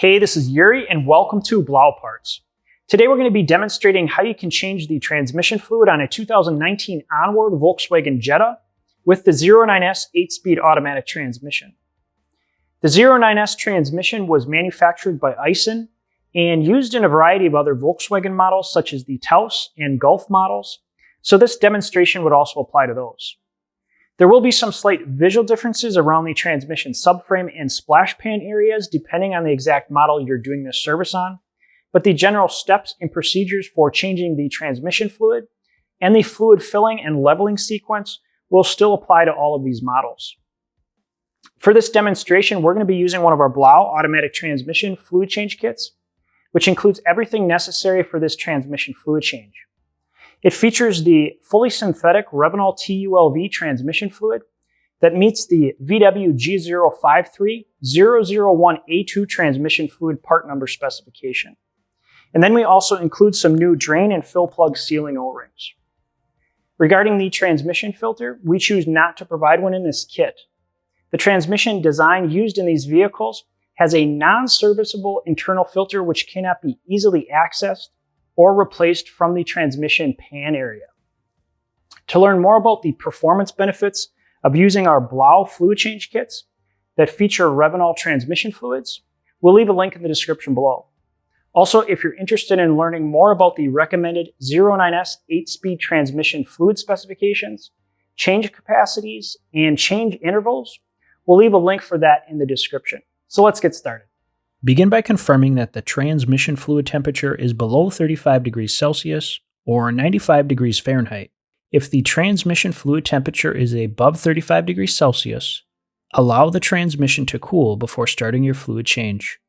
Hey, this is Yuri and welcome to Blauparts. Today we're going to be demonstrating how you can change the transmission fluid on a 2019 Onward Volkswagen Jetta with the 09S 8-speed automatic transmission. The 09S transmission was manufactured by Aisin and used in a variety of other Volkswagen models such as the Taos and Golf models, so this demonstration would also apply to those. There will be some slight visual differences around the transmission subframe and splash pan areas depending on the exact model you're doing this service on, but the general steps and procedures for changing the transmission fluid and the fluid filling and leveling sequence will still apply to all of these models. For this demonstration, we're going to be using one of our Blau automatic transmission fluid change kits, which includes everything necessary for this transmission fluid change. It features the fully synthetic Reinstall TULV transmission fluid that meets the VW G053001A2 transmission fluid part number specification. And then we also include some new drain and fill plug sealing O-rings. Regarding the transmission filter, we choose not to provide one in this kit. The transmission design used in these vehicles has a non-serviceable internal filter which cannot be easily accessed or replaced from the transmission pan area. To learn more about the performance benefits of using our Blau fluid change kits that feature Reinstall transmission fluids, we'll leave a link in the description below. Also, if you're interested in learning more about the recommended 09S 8-speed transmission fluid specifications, change capacities, and change intervals, we'll leave a link for that in the description. So let's get started. Begin by confirming that the transmission fluid temperature is below 35 degrees Celsius or 95 degrees Fahrenheit. If the transmission fluid temperature is above 35 degrees Celsius, allow the transmission to cool before starting your fluid change.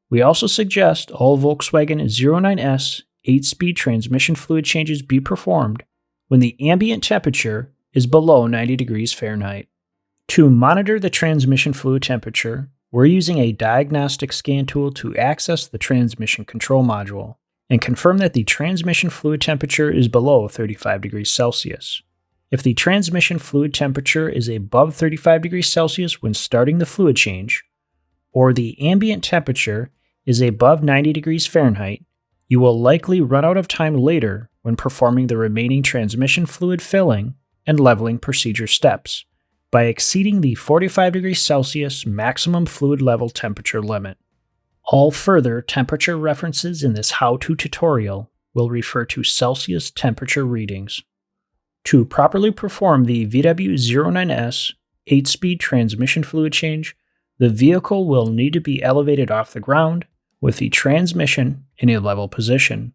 We also suggest all Volkswagen 09S 8-speed transmission fluid changes be performed when the ambient temperature is below 90 degrees Fahrenheit. To monitor the transmission fluid temperature, we're using a diagnostic scan tool to access the transmission control module and confirm that the transmission fluid temperature is below 35 degrees Celsius. If the transmission fluid temperature is above 35 degrees Celsius when starting the fluid change, or the ambient temperature is above 90 degrees Fahrenheit, you will likely run out of time later when performing the remaining transmission fluid filling and leveling procedure steps by exceeding the 45 degrees Celsius maximum fluid level temperature limit. All further temperature references in this how-to tutorial will refer to Celsius temperature readings. To properly perform the VW 09S 8-speed transmission fluid change, the vehicle will need to be elevated off the ground with the transmission in a level position.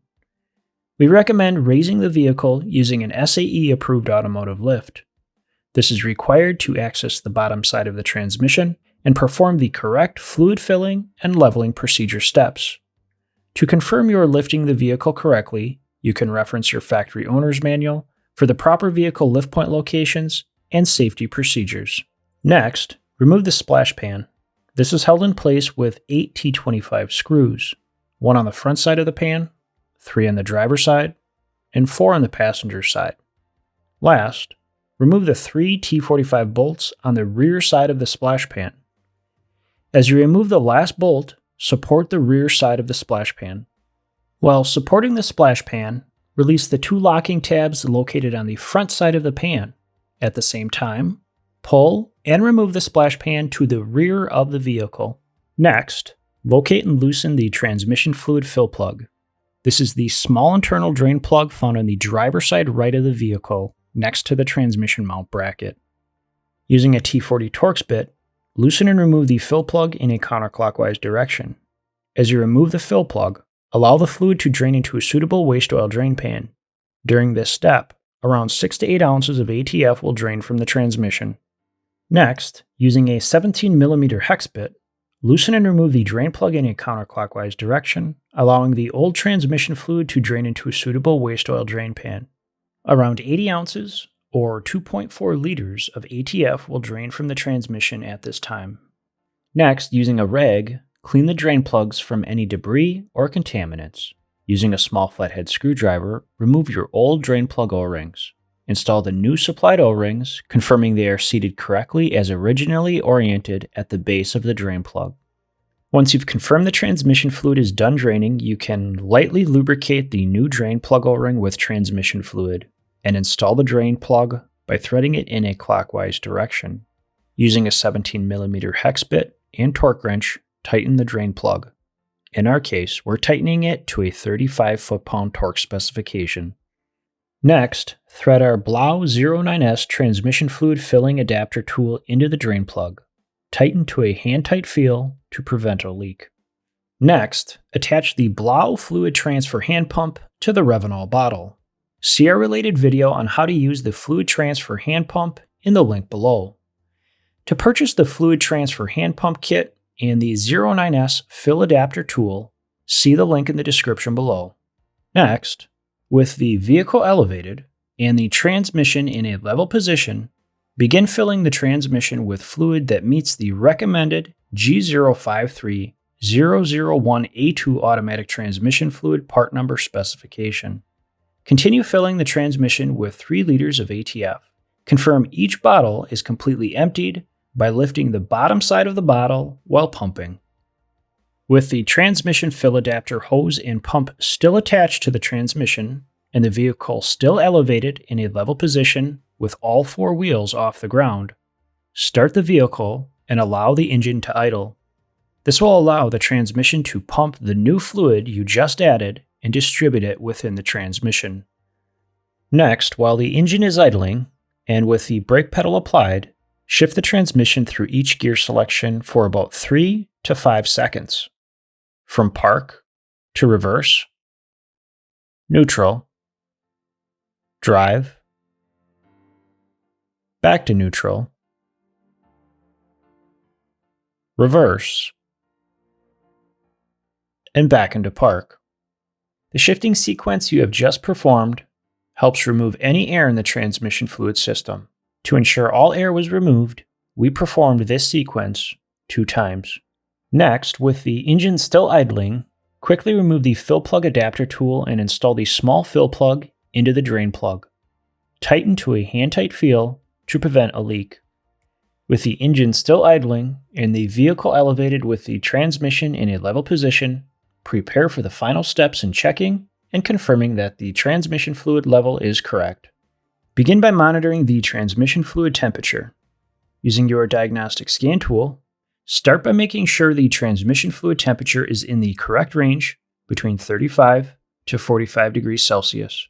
We recommend raising the vehicle using an SAE-approved automotive lift. This is required to access the bottom side of the transmission and perform the correct fluid filling and leveling procedure steps. To confirm you are lifting the vehicle correctly, you can reference your factory owner's manual for the proper vehicle lift point locations and safety procedures. Next, remove the splash pan. This is held in place with 8 T25 screws, 1 on the front side of the pan, 3 on the driver's side, and 4 on the passenger side. Last, remove the 3 T45 bolts on the rear side of the splash pan. As you remove the last bolt, support the rear side of the splash pan. While supporting the splash pan, release the 2 locking tabs located on the front side of the pan. At the same time, pull and remove the splash pan to the rear of the vehicle. Next, locate and loosen the transmission fluid fill plug. This is the small internal drain plug found on the driver's side right of the vehicle, next to the transmission mount bracket. Using a T40 Torx bit, loosen and remove the fill plug in a counterclockwise direction. As you remove the fill plug, allow the fluid to drain into a suitable waste oil drain pan. During this step, around 6 to 8 ounces of ATF will drain from the transmission. Next, using a 17mm hex bit, loosen and remove the drain plug in a counterclockwise direction, allowing the old transmission fluid to drain into a suitable waste oil drain pan. Around 80 ounces, or 2.4 liters of ATF will drain from the transmission at this time. Next, using a rag, clean the drain plugs from any debris or contaminants. Using a small flathead screwdriver, remove your old drain plug O-rings. Install the new supplied O-rings, confirming they are seated correctly as originally oriented at the base of the drain plug. Once you've confirmed the transmission fluid is done draining, you can lightly lubricate the new drain plug O-ring with transmission fluid and install the drain plug by threading it in a clockwise direction. Using a 17mm hex bit and torque wrench, tighten the drain plug. In our case, we're tightening it to a 35 foot-pound torque specification. Next, thread our Blau09S transmission fluid filling adapter tool into the drain plug. Tighten to a hand-tight feel to prevent a leak. Next, attach the Blau fluid transfer hand pump to the Reinstall bottle. See our related video on how to use the fluid transfer hand pump in the link below. To purchase the fluid transfer hand pump kit and the 09S fill adapter tool, see the link in the description below. Next, with the vehicle elevated and the transmission in a level position, begin filling the transmission with fluid that meets the recommended G053001A2 automatic transmission fluid part number specification. Continue filling the transmission with 3 liters of ATF. Confirm each bottle is completely emptied by lifting the bottom side of the bottle while pumping. With the transmission fill adapter hose and pump still attached to the transmission and the vehicle still elevated in a level position with all 4 wheels off the ground, start the vehicle and allow the engine to idle. This will allow the transmission to pump the new fluid you just added and distribute it within the transmission. Next, while the engine is idling, and with the brake pedal applied, shift the transmission through each gear selection for about 3 to 5 seconds. From park to reverse, neutral, drive, back to neutral, reverse, and back into park. The shifting sequence you have just performed helps remove any air in the transmission fluid system. To ensure all air was removed, we performed this sequence 2 times. Next, with the engine still idling, quickly remove the fill plug adapter tool and install the small fill plug into the drain plug. Tighten to a hand-tight feel to prevent a leak. With the engine still idling and the vehicle elevated with the transmission in a level position, prepare for the final steps in checking and confirming that the transmission fluid level is correct. Begin by monitoring the transmission fluid temperature. Using your diagnostic scan tool, start by making sure the transmission fluid temperature is in the correct range between 35 to 45 degrees Celsius.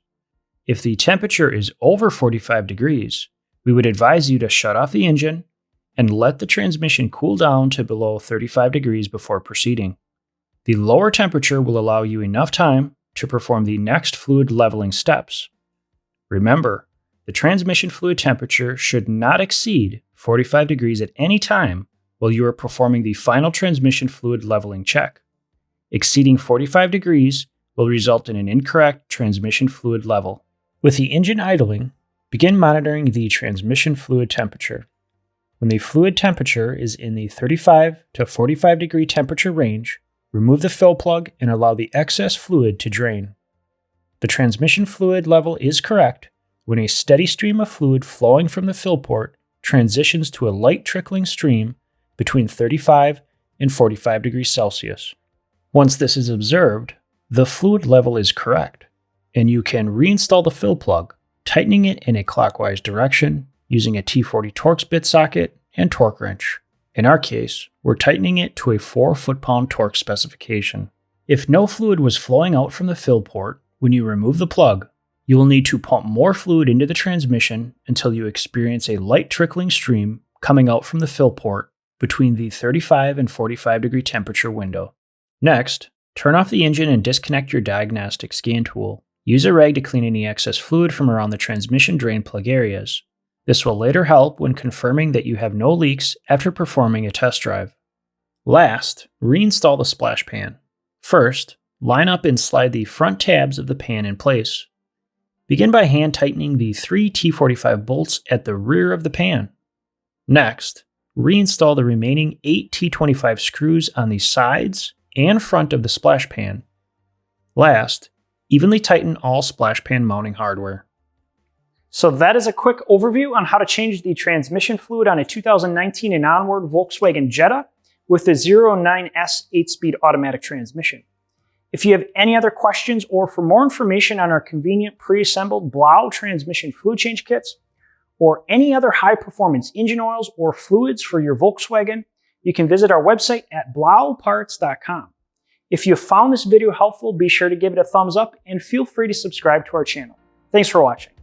If the temperature is over 45 degrees, we would advise you to shut off the engine and let the transmission cool down to below 35 degrees before proceeding. The lower temperature will allow you enough time to perform the next fluid leveling steps. Remember, the transmission fluid temperature should not exceed 45 degrees at any time while you are performing the final transmission fluid leveling check. Exceeding 45 degrees will result in an incorrect transmission fluid level. With the engine idling, begin monitoring the transmission fluid temperature. When the fluid temperature is in the 35 to 45 degree temperature range, remove the fill plug and allow the excess fluid to drain. The transmission fluid level is correct when a steady stream of fluid flowing from the fill port transitions to a light trickling stream between 35 and 45 degrees Celsius. Once this is observed, the fluid level is correct, and you can reinstall the fill plug, tightening it in a clockwise direction using a T40 Torx bit socket and torque wrench. In our case, we're tightening it to a 4 foot-pound torque specification. If no fluid was flowing out from the fill port when you remove the plug, you will need to pump more fluid into the transmission until you experience a light trickling stream coming out from the fill port between the 35 and 45 degree temperature window. Next, turn off the engine and disconnect your diagnostic scan tool. Use a rag to clean any excess fluid from around the transmission drain plug areas. This will later help when confirming that you have no leaks after performing a test drive. Last, reinstall the splash pan. First, line up and slide the front tabs of the pan in place. Begin by hand tightening the 3 T45 bolts at the rear of the pan. Next, reinstall the remaining 8 T25 screws on the sides and front of the splash pan. Last, evenly tighten all splash pan mounting hardware. So that is a quick overview on how to change the transmission fluid on a 2019 and onward Volkswagen Jetta with the 09S 8-speed automatic transmission. If you have any other questions or for more information on our convenient pre-assembled Blau transmission fluid change kits, or any other high-performance engine oils or fluids for your Volkswagen, you can visit our website at blauparts.com. If you found this video helpful, be sure to give it a thumbs up and feel free to subscribe to our channel. Thanks for watching.